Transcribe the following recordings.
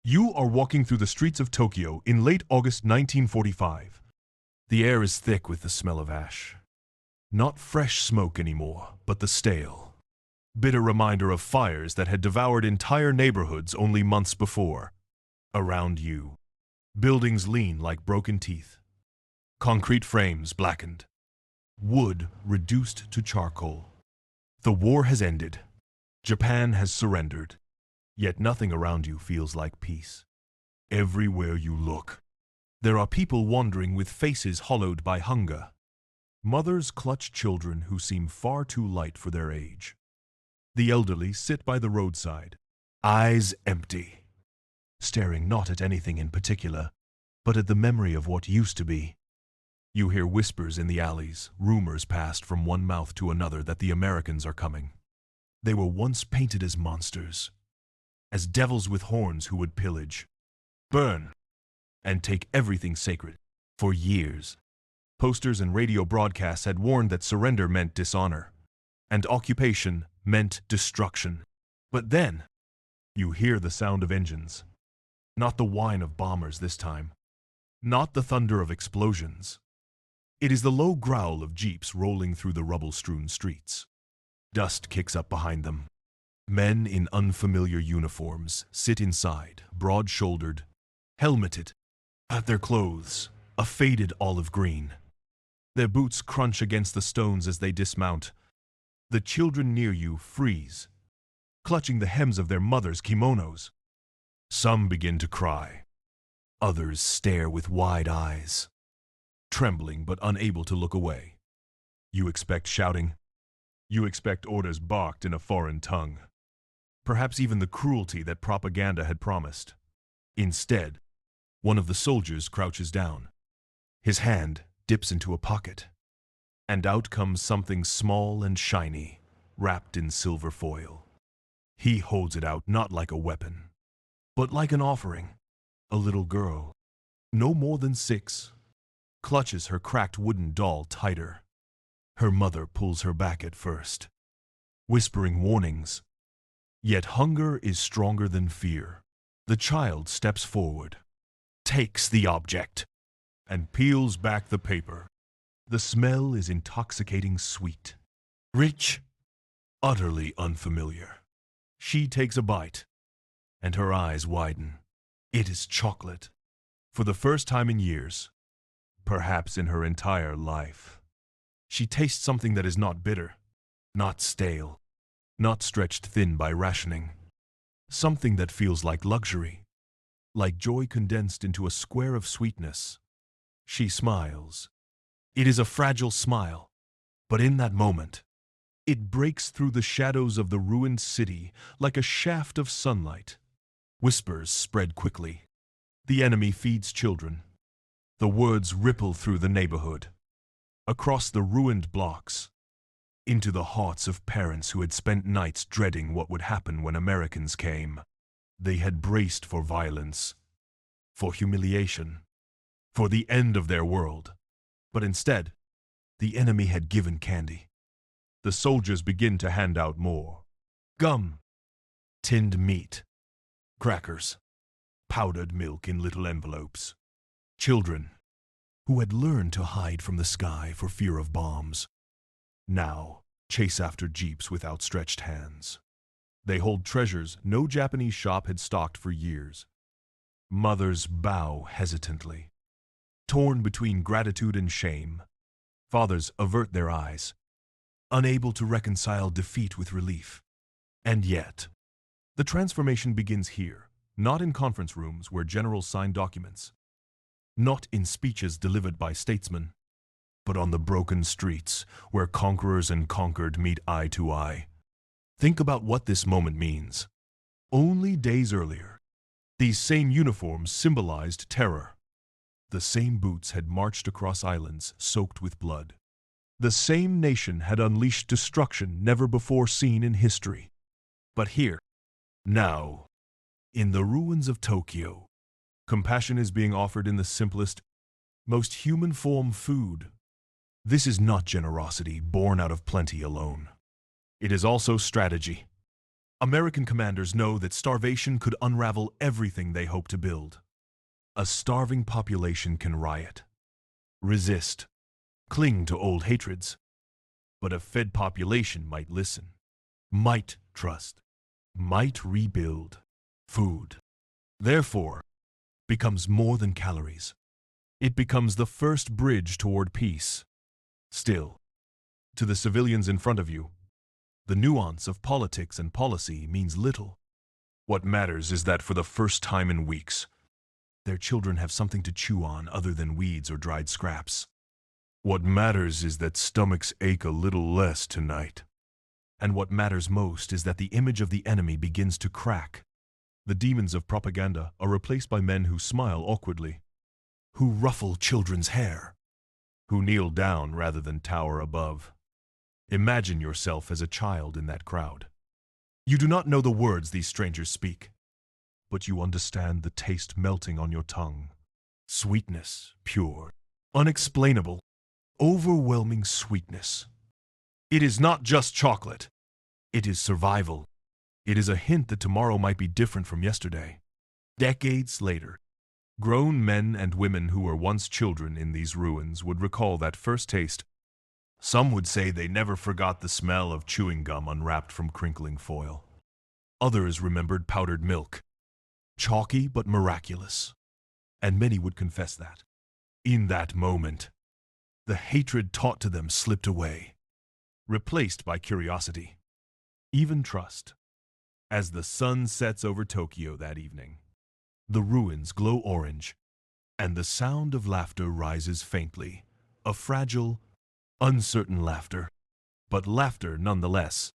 You are walking through the streets of Tokyo in late August 1945. The air is thick with the smell of ash. Not fresh smoke anymore, but the stale, bitter reminder of fires that had devoured entire neighborhoods only months before. Around you, buildings lean like broken teeth. Concrete frames blackened. Wood reduced to charcoal. The war has ended. Japan has surrendered. Yet nothing around you feels like peace. Everywhere you look, there are people wandering with faces hollowed by hunger. Mothers clutch children who seem far too light for their age. The elderly sit by the roadside, eyes empty, staring not at anything in particular, but at the memory of what used to be. You hear whispers in the alleys, rumors passed from one mouth to another that the Americans are coming. They were once painted as monsters, as devils with horns who would pillage, burn, and take everything sacred. For years, posters and radio broadcasts had warned that surrender meant dishonor, and occupation meant destruction. But then, you hear the sound of engines. Not the whine of bombers this time. Not the thunder of explosions. It is the low growl of jeeps rolling through the rubble-strewn streets. Dust kicks up behind them. Men in unfamiliar uniforms sit inside, broad-shouldered, helmeted. At their clothes, a faded olive green. Their boots crunch against the stones as they dismount. The children near you freeze, clutching the hems of their mothers' kimonos. Some begin to cry. Others stare with wide eyes, trembling but unable to look away. You expect shouting. You expect orders barked in a foreign tongue. Perhaps even the cruelty that propaganda had promised. Instead, one of the soldiers crouches down. His hand dips into a pocket, and out comes something small and shiny, wrapped in silver foil. He holds it out not like a weapon, but like an offering. A little girl, no more than 6, clutches her cracked wooden doll tighter. Her mother pulls her back at first, whispering warnings. Yet hunger is stronger than fear. The child steps forward, takes the object, and peels back the paper. The smell is intoxicating sweet, rich, utterly unfamiliar. She takes a bite, and her eyes widen. It is chocolate. For the first time in years, perhaps in her entire life, she tastes something that is not bitter, not stale, not stretched thin by rationing. Something that feels like luxury, like joy condensed into a square of sweetness. She smiles. It is a fragile smile, but in that moment, it breaks through the shadows of the ruined city like a shaft of sunlight. Whispers spread quickly. The enemy feeds children. The words ripple through the neighborhood, across the ruined blocks, into the hearts of parents who had spent nights dreading what would happen when Americans came. They had braced for violence, for humiliation, for the end of their world. But instead, the enemy had given candy. The soldiers begin to hand out more. Gum, tinned meat, crackers, powdered milk in little envelopes. Children, who had learned to hide from the sky for fear of bombs, now chase after jeeps with outstretched hands. They hold treasures no Japanese shop had stocked for years. Mothers bow hesitantly, torn between gratitude and shame. Fathers avert their eyes, unable to reconcile defeat with relief. And yet, the transformation begins here, not in conference rooms where generals sign documents, not in speeches delivered by statesmen, but on the broken streets where conquerors and conquered meet eye to eye. Think about what this moment means. Only days earlier, these same uniforms symbolized terror. The same boots had marched across islands soaked with blood. The same nation had unleashed destruction never before seen in history. But here, now, in the ruins of Tokyo, compassion is being offered in the simplest, most human form: food. This is not generosity born out of plenty alone. It is also strategy. American commanders know that starvation could unravel everything they hope to build. A starving population can riot, resist, cling to old hatreds. But a fed population might listen, might trust, might rebuild. Food, therefore, becomes more than calories. It becomes the first bridge toward peace. Still, to the civilians in front of you, the nuance of politics and policy means little. What matters is that for the first time in weeks, their children have something to chew on other than weeds or dried scraps. What matters is that stomachs ache a little less tonight. And what matters most is that the image of the enemy begins to crack. The demons of propaganda are replaced by men who smile awkwardly, who ruffle children's hair, who kneel down rather than tower above. Imagine yourself as a child in that crowd. You do not know the words these strangers speak, but you understand the taste melting on your tongue. Sweetness, pure, unexplainable, overwhelming sweetness. It is not just chocolate. It is survival. It is a hint that tomorrow might be different from yesterday. Decades later, grown men and women who were once children in these ruins would recall that first taste. Some would say they never forgot the smell of chewing gum unwrapped from crinkling foil. Others remembered powdered milk, chalky but miraculous. And many would confess that, in that moment, the hatred taught to them slipped away, replaced by curiosity, even trust. As the sun sets over Tokyo that evening, the ruins glow orange, and the sound of laughter rises faintly, a fragile, uncertain laughter, but laughter nonetheless.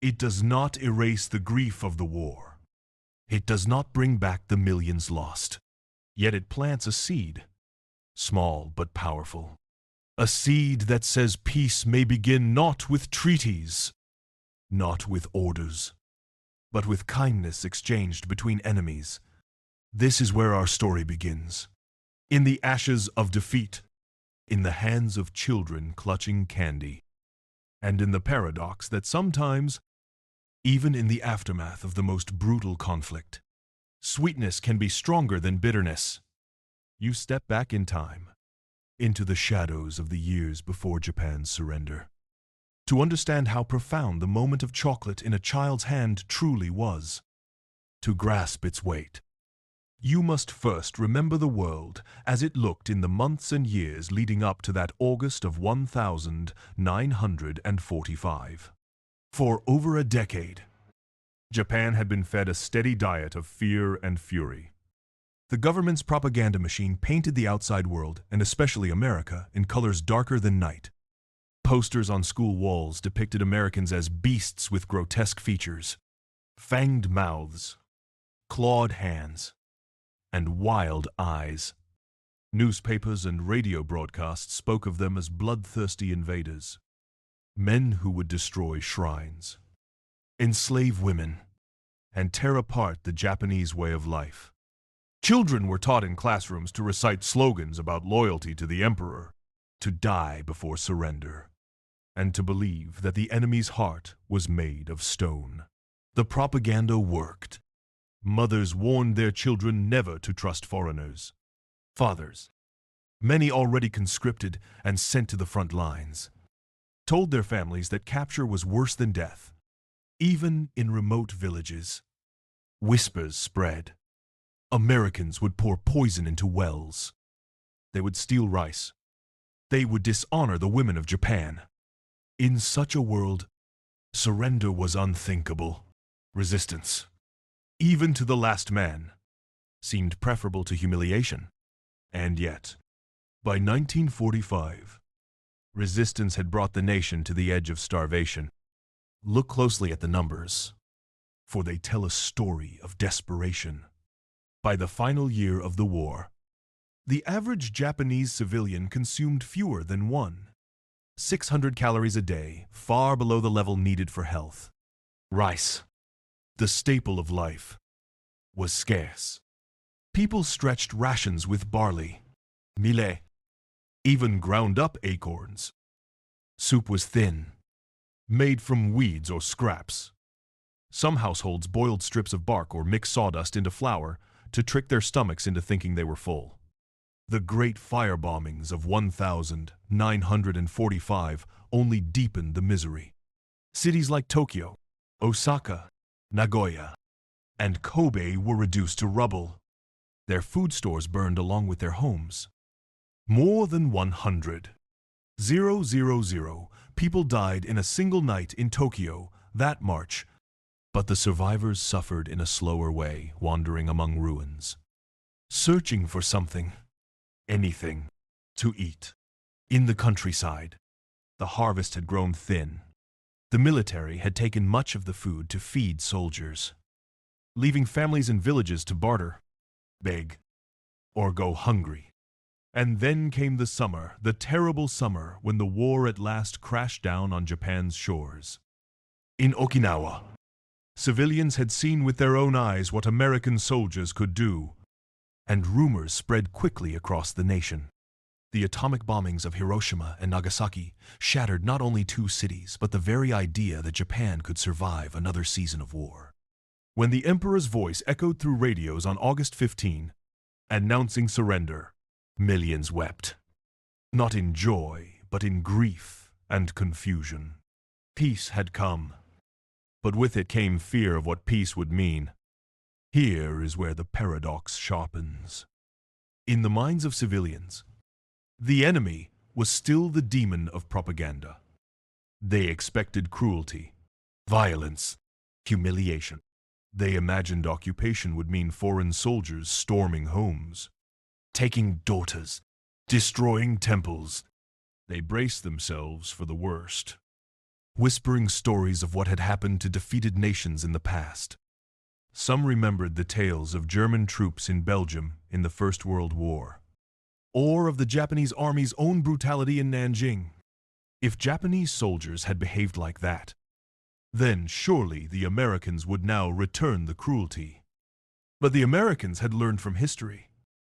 It does not erase the grief of the war. It does not bring back the millions lost. Yet it plants a seed, small but powerful. A seed that says peace may begin not with treaties, not with orders, but with kindness exchanged between enemies. This is where our story begins. In the ashes of defeat, in the hands of children clutching candy, and in the paradox that sometimes, even in the aftermath of the most brutal conflict, sweetness can be stronger than bitterness. You step back in time, into the shadows of the years before Japan's surrender, to understand how profound the moment of chocolate in a child's hand truly was. To grasp its weight, you must first remember the world as it looked in the months and years leading up to that August of 1945. For over a decade, Japan had been fed a steady diet of fear and fury. The government's propaganda machine painted the outside world, and especially America, in colors darker than night. Posters on school walls depicted Americans as beasts with grotesque features, fanged mouths, clawed hands, and wild eyes. Newspapers and radio broadcasts spoke of them as bloodthirsty invaders, men who would destroy shrines, enslave women, and tear apart the Japanese way of life. Children were taught in classrooms to recite slogans about loyalty to the emperor, to die before surrender, and to believe that the enemy's heart was made of stone. The propaganda worked. Mothers warned their children never to trust foreigners. Fathers, many already conscripted and sent to the front lines, told their families that capture was worse than death. Even in remote villages, whispers spread. Americans would pour poison into wells. They would steal rice. They would dishonor the women of Japan. In such a world, surrender was unthinkable. Resistance, even to the last man, seemed preferable to humiliation. And yet, by 1945, resistance had brought the nation to the edge of starvation. Look closely at the numbers, for they tell a story of desperation. By the final year of the war, the average Japanese civilian consumed fewer than 600 calories a day, far below the level needed for health. Rice, the staple of life, was scarce. People stretched rations with barley, millet, even ground-up acorns. Soup was thin, made from weeds or scraps. Some households boiled strips of bark or mixed sawdust into flour to trick their stomachs into thinking they were full. The great fire bombings of 1945 only deepened the misery. Cities like Tokyo, Osaka, Nagoya, and Kobe were reduced to rubble. Their food stores burned along with their homes. More than 100,000 people died in a single night in Tokyo that March, but the survivors suffered in a slower way, wandering among ruins, searching for something, anything, to eat. In the countryside, the harvest had grown thin. The military had taken much of the food to feed soldiers, leaving families in villages to barter, beg, or go hungry. And then came the summer, the terrible summer when the war at last crashed down on Japan's shores. In Okinawa, civilians had seen with their own eyes what American soldiers could do, and rumors spread quickly across the nation. The atomic bombings of Hiroshima and Nagasaki shattered not only two cities, but the very idea that Japan could survive another season of war. When the Emperor's voice echoed through radios on August 15, announcing surrender, millions wept. Not in joy, but in grief and confusion. Peace had come, but with it came fear of what peace would mean. Here is where the paradox sharpens. In the minds of civilians, the enemy was still the demon of propaganda. They expected cruelty, violence, humiliation. They imagined occupation would mean foreign soldiers storming homes, taking daughters, destroying temples. They braced themselves for the worst, whispering stories of what had happened to defeated nations in the past. Some remembered the tales of German troops in Belgium in the First World War, or of the Japanese army's own brutality in Nanjing. If Japanese soldiers had behaved like that, then surely the Americans would now return the cruelty. But the Americans had learned from history,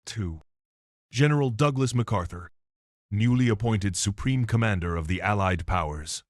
too. General Douglas MacArthur, newly appointed Supreme Commander of the Allied powers,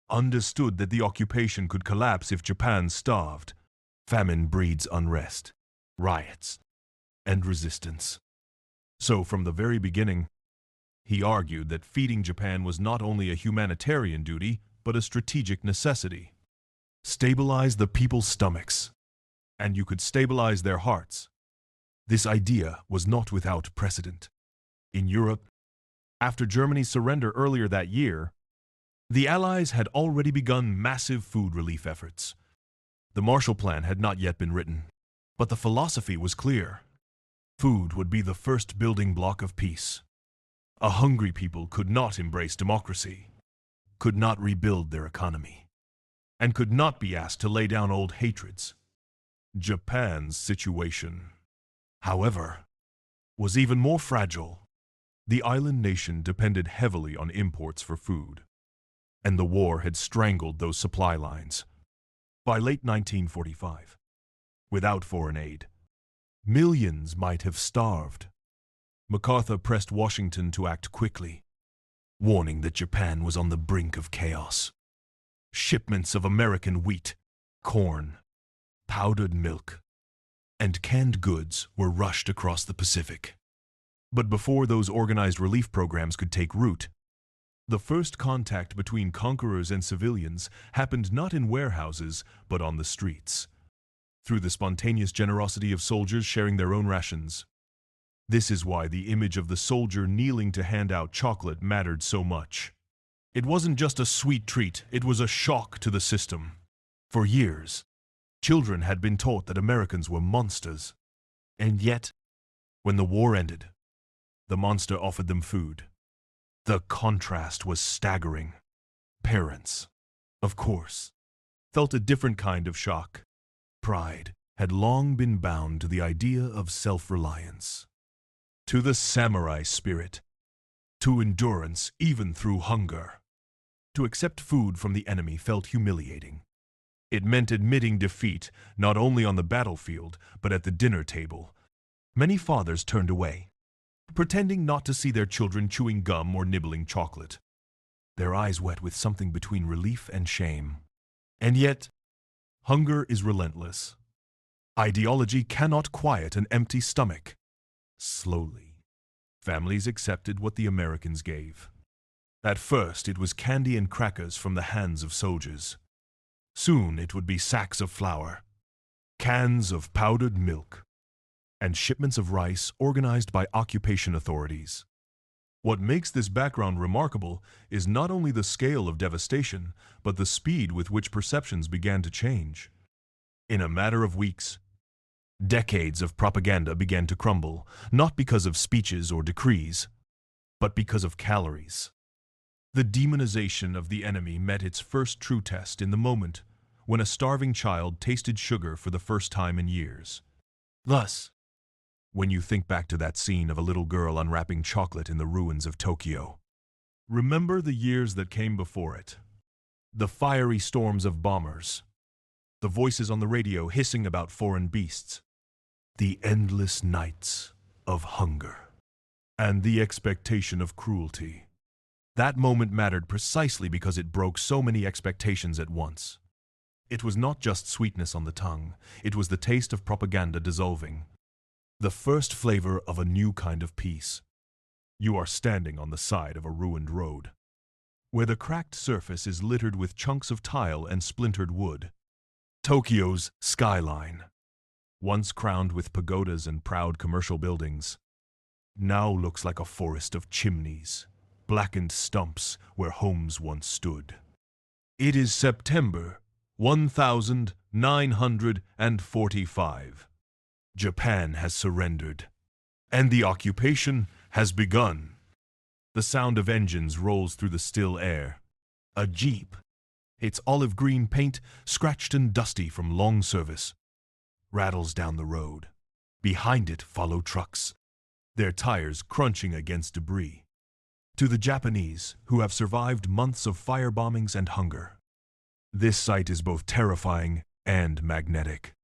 understood that the occupation could collapse if Japan starved. Famine breeds unrest, riots, and resistance. So from the very beginning, he argued that feeding Japan was not only a humanitarian duty, but a strategic necessity. Stabilize the people's stomachs, and you could stabilize their hearts. This idea was not without precedent. In Europe, after Germany's surrender earlier that year, the Allies had already begun massive food relief efforts. The Marshall Plan had not yet been written, but the philosophy was clear. Food would be the first building block of peace. A hungry people could not embrace democracy, could not rebuild their economy, and could not be asked to lay down old hatreds. Japan's situation, however, was even more fragile. The island nation depended heavily on imports for food, and the war had strangled those supply lines. By late 1945, without foreign aid, millions might have starved. MacArthur pressed Washington to act quickly, warning that Japan was on the brink of chaos. Shipments of American wheat, corn, powdered milk, and canned goods were rushed across the Pacific. But before those organized relief programs could take root, the first contact between conquerors and civilians happened not in warehouses, but on the streets, through the spontaneous generosity of soldiers sharing their own rations. This is why the image of the soldier kneeling to hand out chocolate mattered so much. It wasn't just a sweet treat, it was a shock to the system. For years, children had been taught that Americans were monsters. And yet, when the war ended, the monster offered them food. The contrast was staggering. Parents, of course, felt a different kind of shock. Pride had long been bound to the idea of self-reliance, to the samurai spirit, to endurance even through hunger. To accept food from the enemy felt humiliating. It meant admitting defeat not only on the battlefield, but at the dinner table. Many fathers turned away, pretending not to see their children chewing gum or nibbling chocolate, their eyes wet with something between relief and shame. And yet, Hunger is relentless. Ideology cannot quiet an empty stomach. Slowly, families accepted what the Americans gave. At first, it was candy and crackers from the hands of soldiers. Soon, it would be sacks of flour, cans of powdered milk, and shipments of rice organized by occupation authorities. What makes this background remarkable is not only the scale of devastation, but the speed with which perceptions began to change. In a matter of weeks, decades of propaganda began to crumble, not because of speeches or decrees, but because of calories. The demonization of the enemy met its first true test in the moment when a starving child tasted sugar for the first time in years. Thus, when you think back to that scene of a little girl unwrapping chocolate in the ruins of Tokyo, remember the years that came before it. The fiery storms of bombers, the voices on the radio hissing about foreign beasts, the endless nights of hunger, and the expectation of cruelty. That moment mattered precisely because it broke so many expectations at once. It was not just sweetness on the tongue, it was the taste of propaganda dissolving. The first flavor of a new kind of peace. You are standing on the side of a ruined road, where the cracked surface is littered with chunks of tile and splintered wood. Tokyo's skyline, once crowned with pagodas and proud commercial buildings, now looks like a forest of chimneys, blackened stumps where homes once stood. It is September 1945. Japan has surrendered, and the occupation has begun. The sound of engines rolls through the still air. A jeep, its olive green paint scratched and dusty from long service, rattles down the road. Behind it follow trucks, their tires crunching against debris. To the Japanese, who have survived months of firebombings and hunger, this sight is both terrifying and magnetic.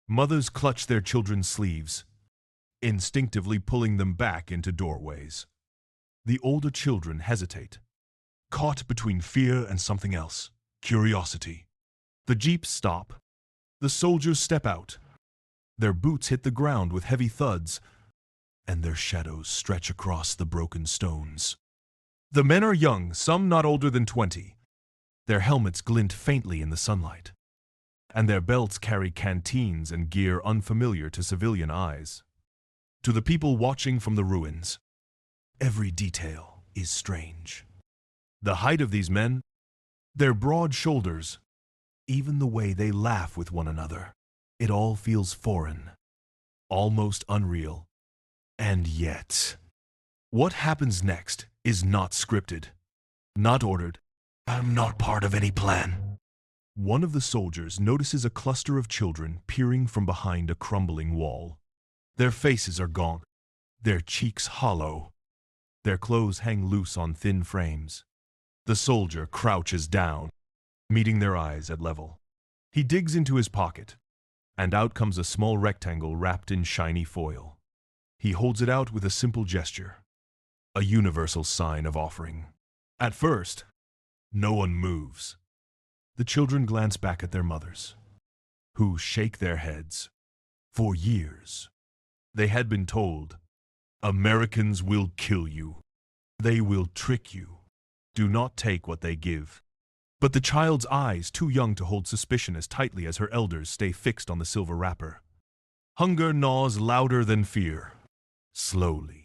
Mothers clutch their children's sleeves, instinctively pulling them back into doorways. The older children hesitate, caught between fear and something else, curiosity. The jeeps stop. The soldiers step out. Their boots hit the ground with heavy thuds, and their shadows stretch across the broken stones. The men are young, some not older than 20. Their helmets glint faintly in the sunlight, and their belts carry canteens and gear unfamiliar to civilian eyes. To the people watching from the ruins, every detail is strange. The height of these men, their broad shoulders, even the way they laugh with one another, it all feels foreign, almost unreal. And yet, what happens next is not scripted, not ordered. I'm not part of any plan. One of the soldiers notices a cluster of children peering from behind a crumbling wall. Their faces are gaunt, their cheeks hollow. Their clothes hang loose on thin frames. The soldier crouches down, meeting their eyes at level. He digs into his pocket, and out comes a small rectangle wrapped in shiny foil. He holds it out with a simple gesture, a universal sign of offering. At first, no one moves. The children glance back at their mothers, who shake their heads. For years, they had been told, Americans will kill you. They will trick you. Do not take what they give. But the child's eyes, too young to hold suspicion as tightly as her elders, stay fixed on the silver wrapper. Hunger gnaws louder than fear. Slowly,